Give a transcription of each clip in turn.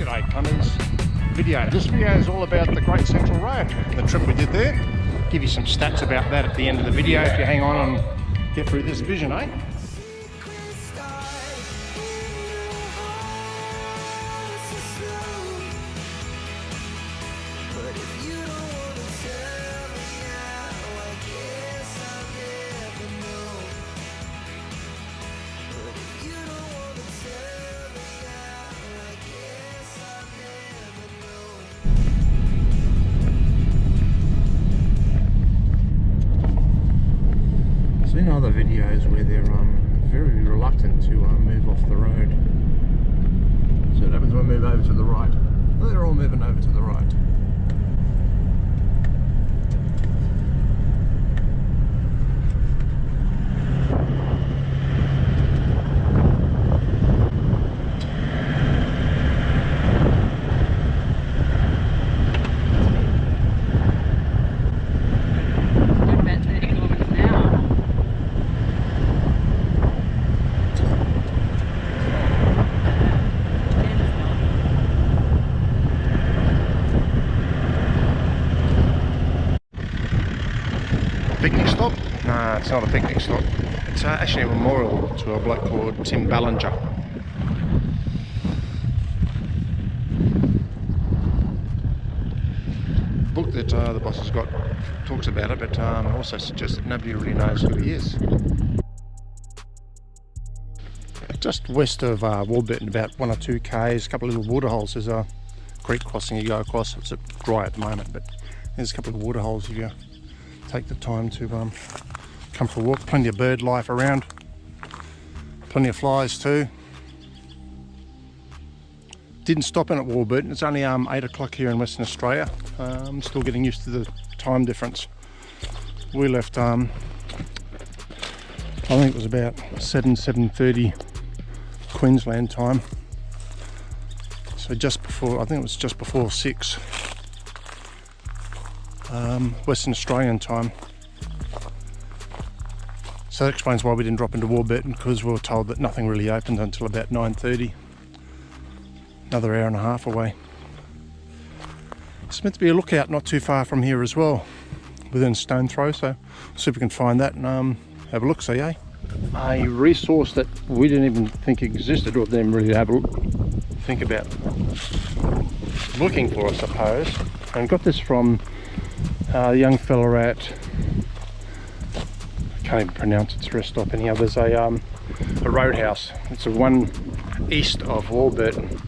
G'day punters. This video is all about the Great Central Road and the trip we did there. Give you some stats about that at the end of the video if you hang on and get through this vision, eh? Seen other videos where they're very reluctant to move off the road. So what happens when we move over to the right? Well, they're all moving over to the right. Picnic stop? Nah, it's not a picnic stop. It's actually a memorial to a bloke called Tim Ballinger. The book that the boss has got talks about it, but also suggests that nobody really knows who he is. Just west of Warburton, about 1 or 2 k's, a couple of little water holes. There's a creek crossing you go across. It's dry at the moment, but there's a couple of water holes if you take the time to come for a walk. Plenty of bird life around, plenty of flies too. Didn't stop in at Warburton. It's only 8 o'clock here in Western Australia. I'm still getting used to the time difference. We left I think it was about 7:30 Queensland time, so just before, I think it was just before 6 Western Australian time. So that explains why we didn't drop into Warburton, because we were told that nothing really opened until about 9:30. Another hour and a half away. It's meant to be a lookout not too far from here as well, within a stone throw, so see if we can find that and have a look, see, eh? A resource that we didn't even think existed, or didn't really have a think about looking for, I suppose. And got this from a young fella at, I can't even pronounce its rest stop anyhow. There's a Roadhouse. It's the one east of Warburton.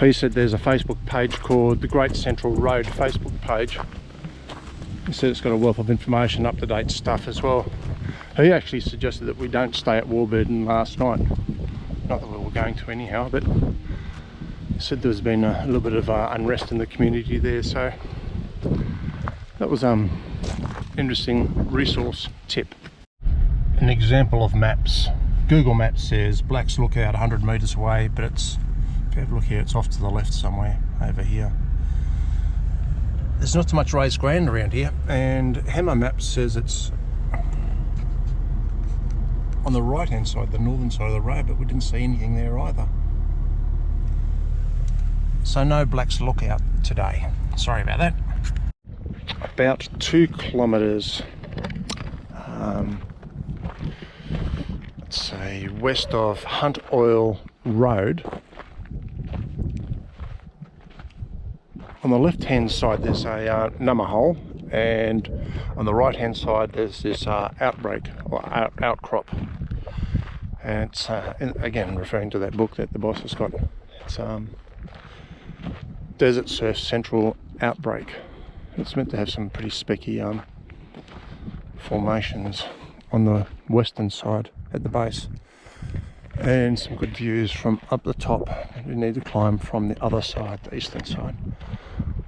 He said there's a Facebook page called the Great Central Road Facebook page. He said it's got a wealth of information, up-to-date stuff as well. He actually suggested that we don't stay at Warburton last night. Not that we were going to anyhow, but he said there's been a little bit of unrest in the community there, so that was interesting resource tip. An example of maps. Google Maps says Black's Lookout 100 metres away, but it's, if you have a look here, it's off to the left somewhere over here. There's not too much raised ground around here, and Hammer Maps says it's on the right hand side, the northern side of the road, but we didn't see anything there either. So no Black's Lookout today. Sorry about that. About 2 kilometres, let's say west of Hunt Oil Road. On the left hand side there's a gnama hole, and on the right hand side there's this outbreak or outcrop, and it's again referring to that book that the boss has got. It's Desert Surf Central Outbreak. It's meant to have some pretty specky formations on the western side at the base, and some good views from up the top. We need to climb from the other side, the eastern side.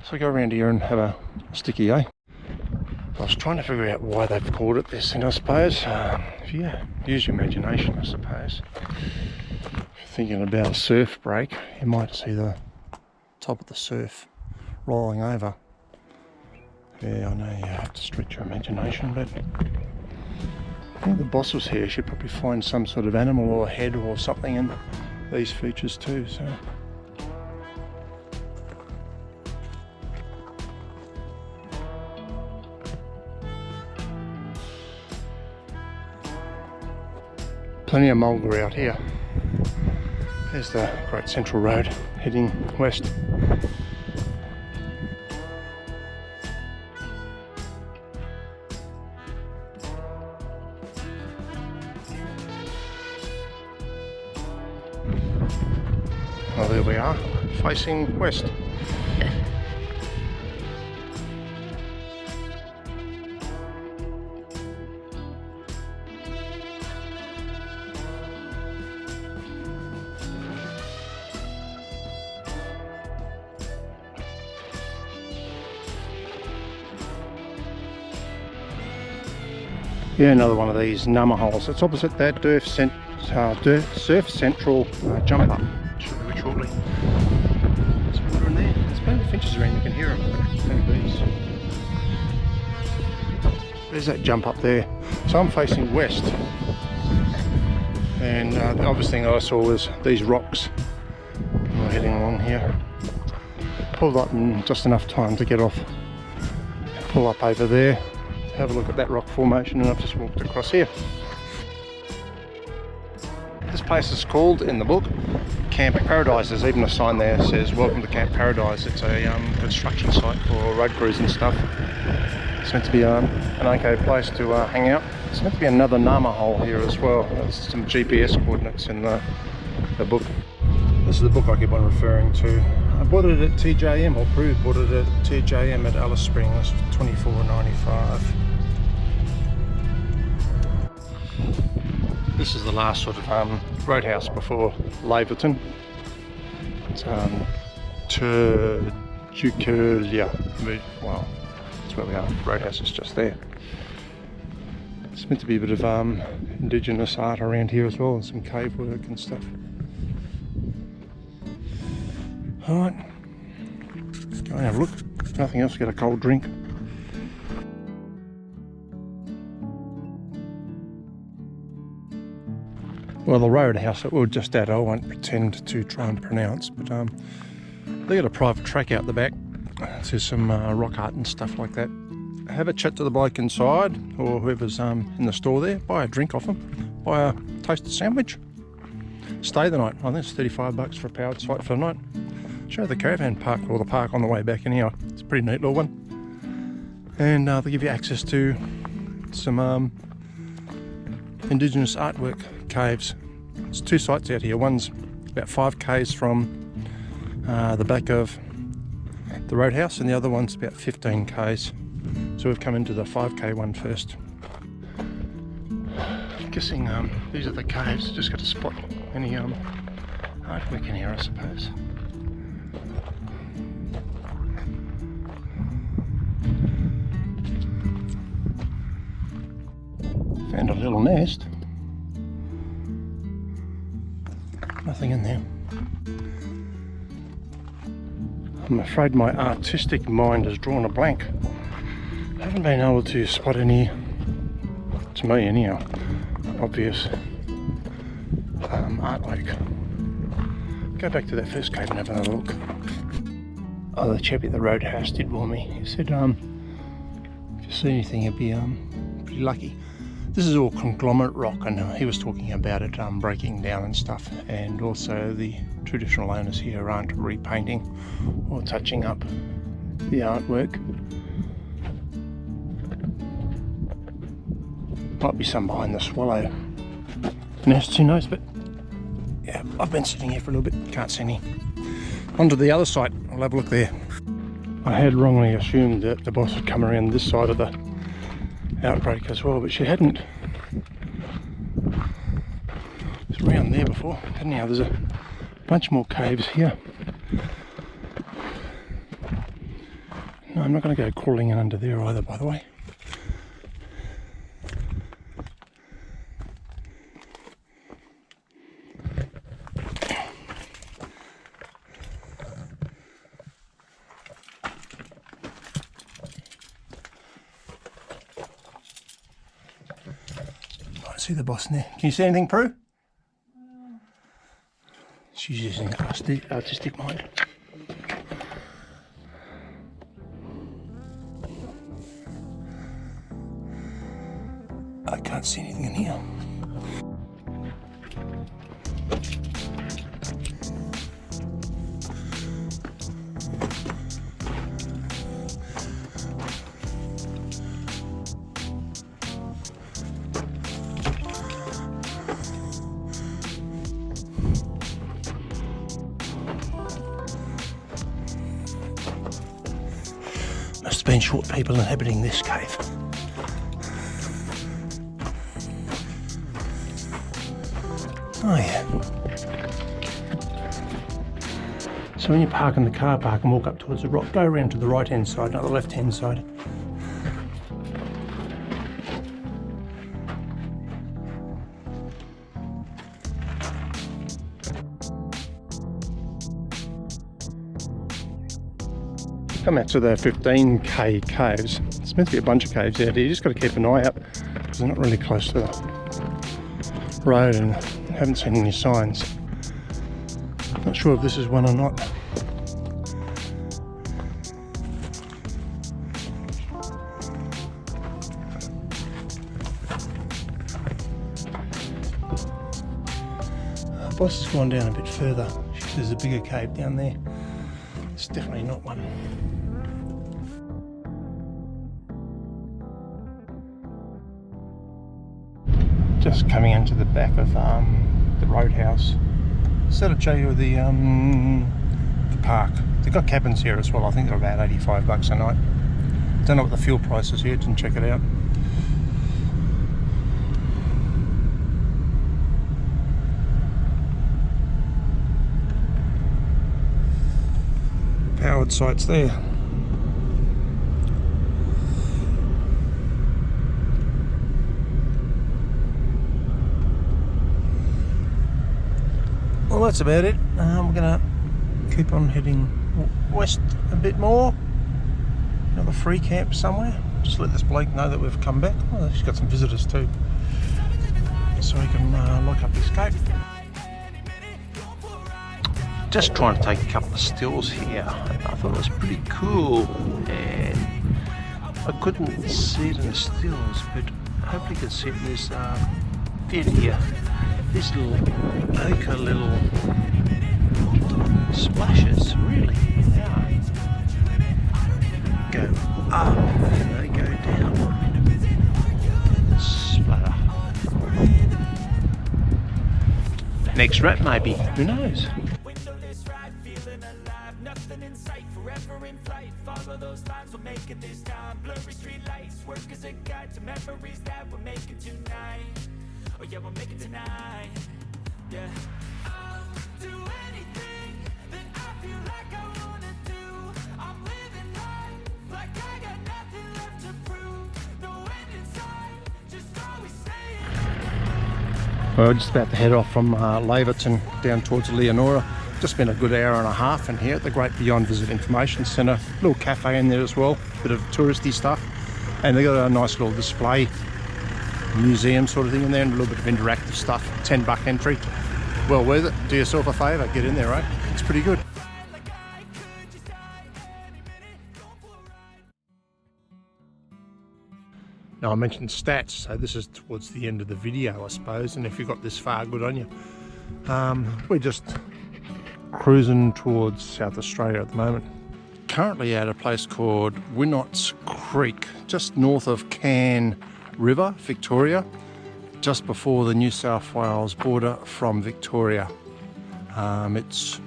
So go around here and have a sticky, eh? I was trying to figure out why they've called it this, and I suppose if you use your imagination, I suppose. If you're thinking about a surf break, you might see the top of the surf rolling over. Yeah, I know you have to stretch your imagination, but I think the boss was here. Should probably find some sort of animal or head or something and these features too. So plenty of mulga out here. There's the Great Central Road heading west. Well, there we are, facing west. Yeah, another one of these gnama holes. It's opposite that Surf Central jump up. Should be shortly. There's water in there. There's plenty of finches around, you can hear them. Plenty of bees. There's that jump up there. So I'm facing west. And the obvious thing I saw was these rocks. We're heading along here. Pulled up in just enough time to get off. Pull up over there. Have a look at that rock formation, and I've just walked across here. This place is called, in the book, Camp Paradise. There's even a sign there that says welcome to Camp Paradise. It's a construction site for road crews and stuff. It's meant to be an okay place to hang out. It's meant to be another gnama hole here as well. There's some GPS coordinates in the book. This is the book I keep on referring to. I bought it at TJM, or Prue bought it at TJM at Alice Springs for $24.95. This is the last sort of roadhouse before Laverton. It's Gwalia. Well, that's where we are. The roadhouse is just there. It's meant to be a bit of indigenous art around here as well, and some cave work and stuff. Alright, go and have a look. If nothing else, get a cold drink. Well, the Roadhouse that we were just at, I won't pretend to try and pronounce, but they got a private track out the back. There's some rock art and stuff like that. Have a chat to the bloke inside, or whoever's in the store there. Buy a drink off them. Buy a toasted sandwich. Stay the night. I think it's $35 for a powered site for the night. Show the caravan park, or the park on the way back anyhow. It's a pretty neat little one. And they'll give you access to some indigenous artwork caves. There's two sites out here. One's about 5 k's from the back of the Roadhouse, and the other one's about 15 k's. So we've come into the 5k one first. I'm guessing these are the caves. Just got to spot any artwork in here, I suppose. Found a little nest. Nothing in there. I'm afraid my artistic mind has drawn a blank. I haven't been able to spot any, to me anyhow, obvious artwork. Go back to that first cave and have another look. Oh, the chap at the Roadhouse did warn me. He said, if you see anything, you'd be pretty lucky. This is all conglomerate rock, and he was talking about it breaking down and stuff, and also the traditional owners here aren't repainting or touching up the artwork. Might be some behind the swallow nest, who knows, but yeah, I've been sitting here for a little bit, can't see any. On to the other side, I'll have a look there. I had wrongly assumed that the boss had come around this side of the outbreak as well, but she hadn't. It's around there before. Anyhow, there's a bunch more caves here. No, I'm not going to go crawling in under there either, by the way. See the boss in there. Can you see anything, Prue? She's using artistic mind. I can't see anything in here. Must have been short people inhabiting this cave. Oh yeah. So when you park in the car park and walk up towards the rock, go around to the right hand side, not the left hand side. Come out to the 15k caves. It's meant to be a bunch of caves out here. You just got to keep an eye out because they're not really close to the road and haven't seen any signs. Not sure if this is one or not. Boss has gone down a bit further. There's a bigger cave down there. It's definitely not one. Just coming into the back of the Roadhouse. So to show you the park. They've got cabins here as well. I think they're about $85 a night. Don't know what the fuel price is here. Didn't check it out. Powered sites there. Well, that's about it. We're gonna keep on heading west a bit more. Another free camp somewhere. Just let this bloke know that we've come back. Oh, she's got some visitors too, so we can lock up this cave. Just trying to take a couple of stills here. I thought it was pretty cool, and I couldn't see it in the stills, but hopefully you can see it in this theatre here. These little ochre little splashes, really. Yeah. Go up and they go down. Splatter. Next rap maybe, who knows? Nothing in sight, forever in flight. Follow those lines, we're making this time. Blurry street lights, work as a guide to memories that we're making tonight. Oh yeah, we'll make it tonight. Yeah. I'll do anything that I feel like I wanna do. I'm living life like I got nothing left to prove. No end in sight, just always staying. Well, we're just about to head off from Laverton down towards Leonora. Just spent a good hour and a half in here at the Great Beyond Visit Information Centre. Little cafe in there as well, bit of touristy stuff. And they got a nice little display, museum sort of thing in there, and a little bit of interactive stuff. $10 entry. Well worth it. Do yourself a favour, get in there, right? It's pretty good. Now I mentioned stats, so this is towards the end of the video, I suppose, and if you got this far, good on you. We're just cruising towards South Australia at the moment. Currently at a place called Winnot's Creek, just north of Cann River, Victoria, just before the New South Wales border from Victoria. It's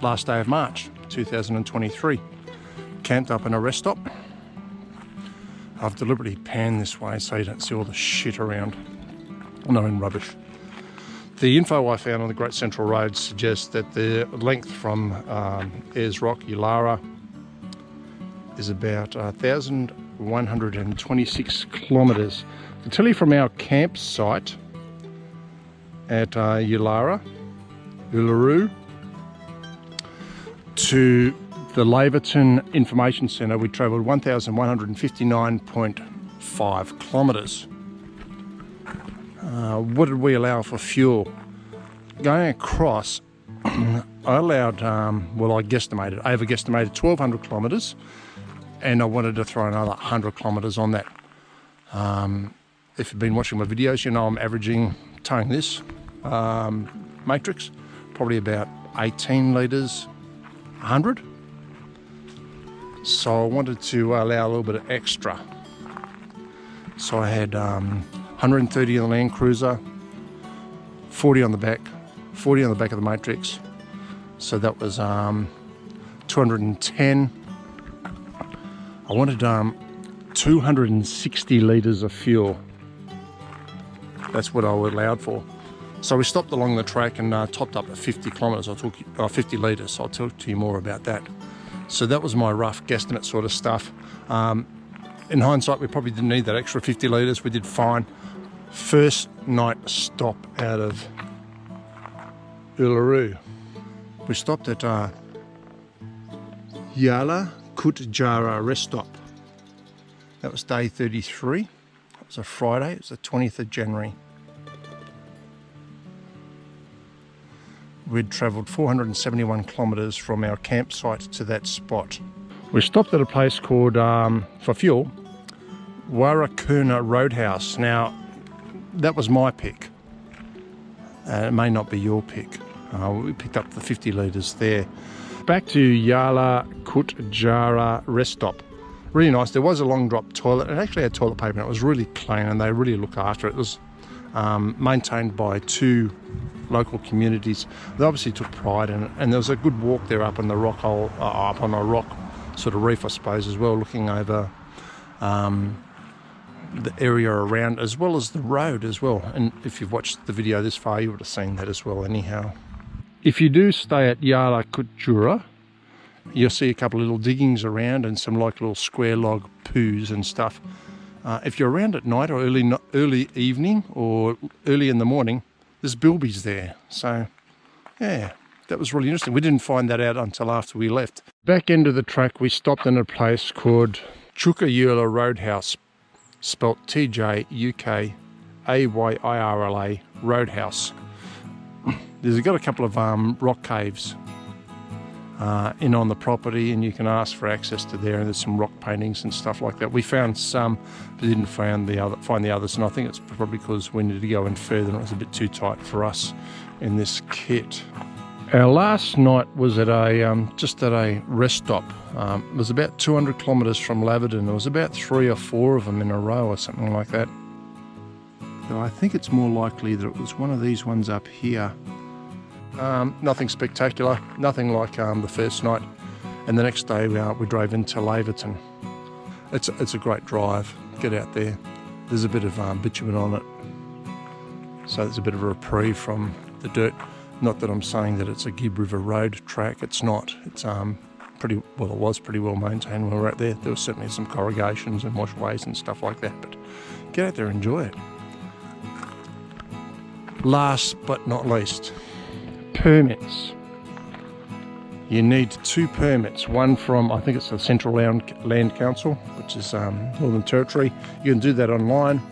last day of March 2023. Camped up in a rest stop. I've deliberately panned this way so you don't see all the shit around. No, in rubbish. The info I found on the Great Central Road suggests that the length from Ayers Rock, Ulara, is about 1,126 kilometres. I can tell you from our campsite at Uluru to the Laverton Information Centre, we travelled 1,159.5 kilometres. What did we allow for fuel? Going across, I allowed, well, I guesstimated, over-guesstimated 1,200 kilometres, and I wanted to throw another 100 kilometres on that. If you've been watching my videos, you know I'm averaging, towing this matrix, probably about 18 litres, 100. So I wanted to allow a little bit of extra. So I had 130 on the landcruiser, 40 on the back, 40 on the back of the matrix. So that was 210. I wanted 260 litres of fuel. That's what I allowed for. So we stopped along the track and topped up at 50 kilometres. 50 litres. I'll talk to you more about that. So that was my rough guesstimate sort of stuff. In hindsight, we probably didn't need that extra 50 litres. We did fine. First night stop out of Uluru. We stopped at Yala Kutjara rest stop. That was day 33. It was a Friday. It was the 20th of January. We'd travelled 471 kilometres from our campsite to that spot. We stopped at a place called, for fuel, Warakuna Roadhouse. Now, that was my pick. It may not be your pick. We picked up the 50 litres there. Back to Yala Kutjara rest stop. Really nice. There was a long drop toilet. It actually had toilet paper and it was really clean and they really look after it. It was maintained by 2 local communities. They obviously took pride in it, and there was a good walk there up on the rock hole, up on a rock sort of reef, I suppose, as well, looking over the area around as well as the road as well. And if you've watched the video this far, you would have seen that as well anyhow. If you do stay at Yala Kutjura, you'll see a couple of little diggings around and some like little square log poos and stuff. If you're around at night or early evening or early in the morning, there's bilbies there. So yeah, that was really interesting. We didn't find that out until after we left. Back into the track, we stopped in a place called Chukayula Roadhouse, spelt TJUKAYIRLA Roadhouse. There's got a couple of rock caves in on the property, and you can ask for access to there, and there's some rock paintings and stuff like that. We found some, but didn't find the others, and I think it's probably because we needed to go in further and it was a bit too tight for us in this kit. Our last night was at a just at a rest stop. It was about 200 kilometres from Laverton. There was about 3 or 4 of them in a row or something like that. Though I think it's more likely that it was one of these ones up here. Nothing spectacular, nothing like the first night. And the next day we drove into Laverton. It's a great drive. Get out there. There's a bit of bitumen on it, so there's a bit of a reprieve from the dirt. Not that I'm saying that it's a Gibb River Road track. It's not. It's pretty well. It was pretty well maintained when we were out there. There was certainly some corrugations and washways and stuff like that. But get out there and enjoy it. Last but not least, permits. You need 2 permits, one from, I think it's the Central Land Council, which is Northern Territory. You can do that online.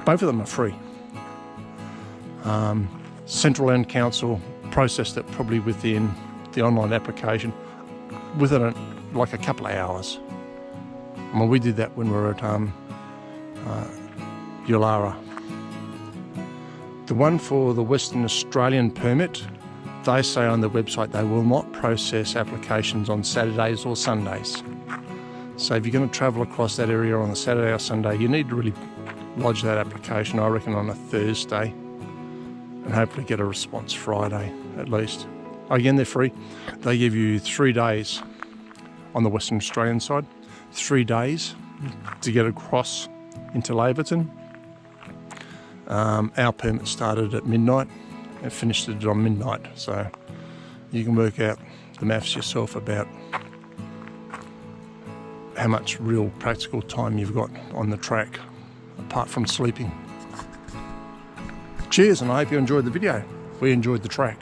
Both of them are free. Central Land Council processed it probably within the online application within like a couple of hours. I mean, we did that when we were at Yulara. The one for the Western Australian permit, they say on the website they will not process applications on Saturdays or Sundays. So if you're going to travel across that area on a Saturday or Sunday, you need to really lodge that application, I reckon, on a Thursday, and hopefully get a response Friday at least. Again, they're free. They give you 3 days on the Western Australian side, 3 days to get across into Laverton. Our permit started at midnight and finished it on midnight, so you can work out the maths yourself about how much real practical time you've got on the track apart from sleeping. Cheers, and I hope you enjoyed the video. We enjoyed the track.